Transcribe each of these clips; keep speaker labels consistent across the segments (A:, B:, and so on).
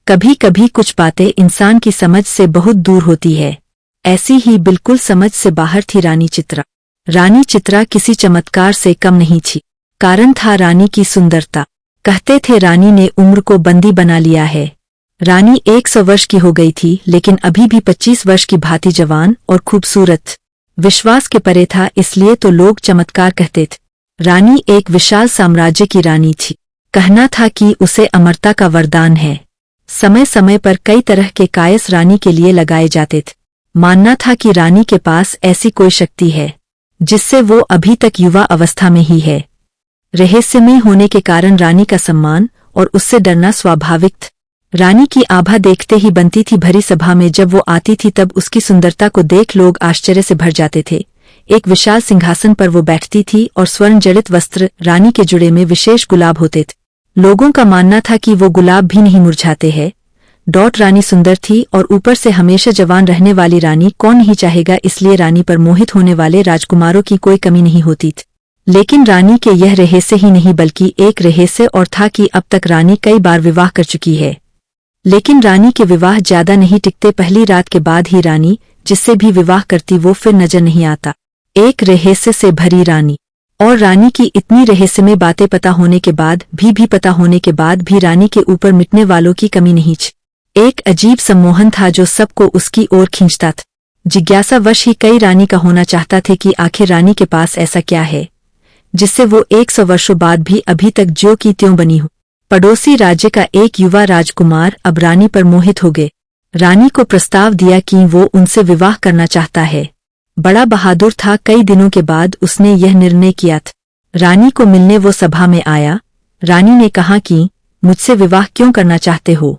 A: कभी कभी कुछ बातें इंसान की समझ से बहुत दूर होती है। ऐसी ही बिल्कुल समझ से बाहर थी रानी चित्रा। रानी चित्रा किसी चमत्कार से कम नहीं थी। कारण था रानी की सुंदरता। कहते थे रानी ने उम्र को बंदी बना लिया है। रानी 100 वर्ष की हो गई थी, लेकिन अभी भी 25 वर्ष की भांति जवान और खूबसूरत। विश्वास के परे था, इसलिए तो लोग चमत्कार कहते थे। रानी एक विशाल साम्राज्य की रानी थी। कहना था कि उसे अमरता का वरदान है। समय समय पर कई तरह के कायस रानी के लिए लगाए जाते थे। मानना था कि रानी के पास ऐसी कोई शक्ति है जिससे वो अभी तक युवा अवस्था में ही है। रहस्यमय होने के कारण रानी का सम्मान और उससे डरना स्वाभाविक था। रानी की आभा देखते ही बनती थी। भरी सभा में जब वो आती थी तब उसकी सुंदरता को देख लोग आश्चर्य से भर जाते थे। एक विशाल सिंहासन पर वो बैठती थी और स्वर्ण जड़ित वस्त्र रानी के जुड़े में विशेष गुलाब होते थे। लोगों का मानना था कि वो गुलाब भी नहीं मुरझाते हैं। रानी सुंदर थी और ऊपर से हमेशा जवान रहने वाली रानी कौन नहीं चाहेगा, इसलिए रानी पर मोहित होने वाले राजकुमारों की कोई कमी नहीं होती थी। लेकिन रानी के यह रहस्य ही नहीं बल्कि एक रहस्य और था कि अब तक रानी कई बार विवाह कर चुकी है, लेकिन रानी के विवाह ज्यादा नहीं टिकते। पहली रात के बाद ही रानी जिससे भी विवाह करती वो फिर नजर नहीं आता। एक रहस्य से भरी रानी। और रानी की इतनी रहस्यमय बातें पता होने के बाद भी रानी के ऊपर मिटने वालों की कमी नहीं थी। एक अजीब सम्मोहन था जो सबको उसकी ओर खींचता था। जिज्ञासावश ही कई रानी का होना चाहता थे कि आखिर रानी के पास ऐसा क्या है जिससे वो 100 वर्षों बाद भी अभी तक ज्यों की त्यों बनी हो। पड़ोसी राज्य का एक युवा राजकुमार अब रानी पर मोहित हो गए। रानी को प्रस्ताव दिया कि वो उनसे विवाह करना चाहता है। बड़ा बहादुर था। कई दिनों के बाद उसने यह निर्णय किया था। रानी को मिलने वो सभा में आया। रानी ने कहा कि मुझसे विवाह क्यों करना चाहते हो?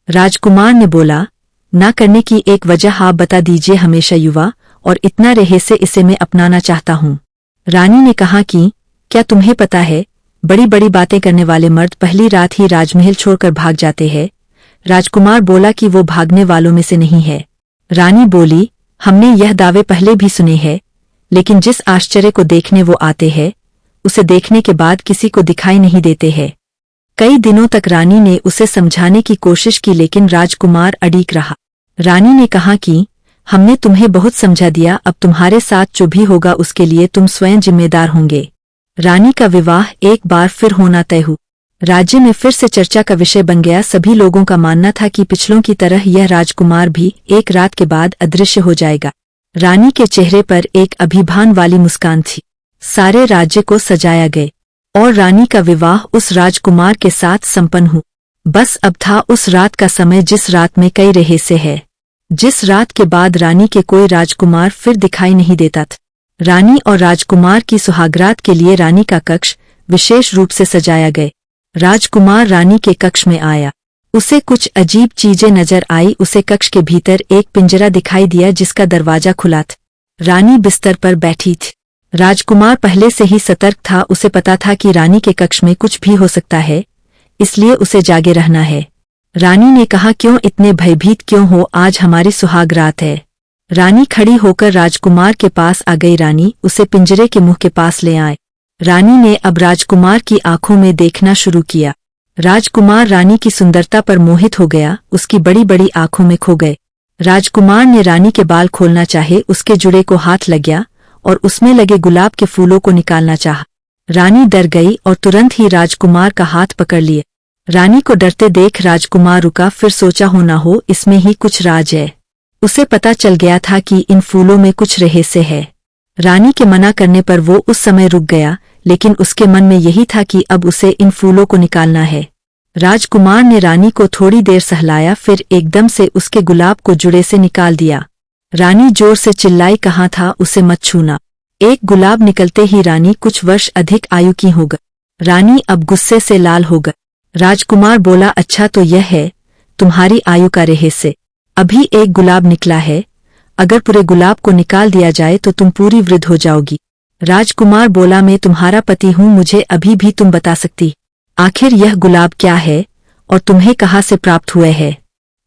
A: राजकुमार ने बोला, ना करने की एक वजह आप बता दीजिए। हमेशा युवा और इतना रहस्य, इसे मैं अपनाना चाहता हूँ। रानी ने कहा कि क्या तुम्हें पता है, बड़ी बड़ी बातें करने वाले मर्द पहली रात ही राजमहल छोड़कर भाग जाते हैं। राजकुमार बोला कि वो भागने वालों में से नहीं है। रानी बोली, हमने यह दावे पहले भी सुने हैं, लेकिन जिस आश्चर्य को देखने वो आते हैं उसे देखने के बाद किसी को दिखाई नहीं देते हैं। कई दिनों तक रानी ने उसे समझाने की कोशिश की, लेकिन राजकुमार अड़िग रहा। रानी ने कहा कि हमने तुम्हें बहुत समझा दिया, अब तुम्हारे साथ जो भी होगा उसके लिए तुम स्वयं जिम्मेदार होंगे। रानी का विवाह एक बार फिर होना तय हुआ। राज्य में फिर से चर्चा का विषय बन गया। सभी लोगों का मानना था कि पिछलों की तरह यह राजकुमार भी एक रात के बाद अदृश्य हो जाएगा। रानी के चेहरे पर एक अभिमान वाली मुस्कान थी। सारे राज्य को सजाया गए और रानी का विवाह उस राजकुमार के साथ संपन्न हुआ। बस अब था उस रात का समय जिस रात में कई रहस्य है, जिस रात के बाद रानी के कोई राजकुमार फिर दिखाई नहीं देता था। रानी और राजकुमार की सुहागरात के लिए रानी का कक्ष विशेष रूप से सजाया गया। राजकुमार रानी के कक्ष में आया। उसे कुछ अजीब चीजें नजर आई। उसे कक्ष के भीतर एक पिंजरा दिखाई दिया जिसका दरवाजा खुला था। रानी बिस्तर पर बैठी थी। राजकुमार पहले से ही सतर्क था। उसे पता था कि रानी के कक्ष में कुछ भी हो सकता है, इसलिए उसे जागे रहना है। रानी ने कहा, क्यों इतने भयभीत क्यों हो, आज हमारी सुहाग रात है। रानी खड़ी होकर राजकुमार के पास आ गई। रानी उसे पिंजरे के मुंह के पास ले आए। रानी ने अब राजकुमार की आंखों में देखना शुरू किया। राजकुमार रानी की सुंदरता पर मोहित हो गया, उसकी बड़ी बड़ी आंखों में खो गए। राजकुमार ने रानी के बाल खोलना चाहे, उसके जुड़े को हाथ लग गया और उसमें लगे गुलाब के फूलों को निकालना चाहा। रानी डर गई और तुरंत ही राजकुमार का हाथ पकड़ लिए। रानी को डरते देख राजकुमार रुका, फिर सोचा हो ना हो इसमें ही कुछ राज है। उसे पता चल गया था कि इन फूलों में कुछ रहस्य है। रानी के मना करने पर वो उस समय रुक गया, लेकिन उसके मन में यही था कि अब उसे इन फूलों को निकालना है। राजकुमार ने रानी को थोड़ी देर सहलाया, फिर एकदम से उसके गुलाब को जुड़े से निकाल दिया। रानी जोर से चिल्लाई, कहाँ था, उसे मत छूना। एक गुलाब निकलते ही रानी कुछ वर्ष अधिक आयु की हो गई। रानी अब गुस्से से लाल हो गई। राजकुमार बोला, अच्छा तो यह है तुम्हारी आयु का रहस्य। अभी एक गुलाब निकला है, अगर पूरे गुलाब को निकाल दिया जाए तो तुम पूरी वृद्ध हो जाओगी। राजकुमार बोला, मैं तुम्हारा पति हूँ, मुझे अभी भी तुम बता सकती आखिर यह गुलाब क्या है और तुम्हें कहाँ से प्राप्त हुए है।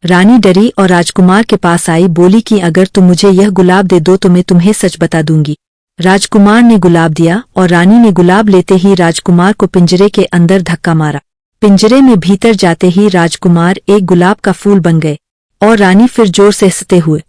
A: रानी डरी और राजकुमार के पास आई, बोली कि अगर तुम मुझे यह गुलाब दे दो तो मैं तुम्हें सच बता दूंगी। राजकुमार ने गुलाब दिया और रानी ने गुलाब लेते ही राजकुमार को पिंजरे के अंदर धक्का मारा। पिंजरे में भीतर जाते ही राजकुमार एक गुलाब का फूल बन गए और रानी फिर जोर से हंसते हुए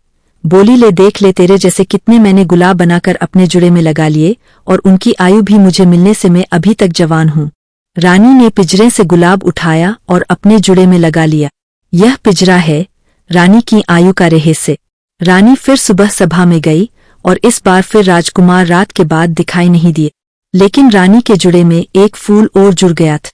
A: बोली, ले देख ले, तेरे जैसे कितने मैंने गुलाब बनाकर अपने जुड़े में लगा लिए और उनकी आयु भी मुझे मिलने से मैं अभी तक जवान हूँ। रानी ने पिंजरे से गुलाब उठाया और अपने जुड़े में लगा लिया। यह पिंजरा है रानी की आयु का रहस्य। रानी फिर सुबह सभा में गई और इस बार फिर राजकुमार रात के बाद दिखाई नहीं दिए, लेकिन रानी के जुड़े में एक फूल और जुड़ गया था।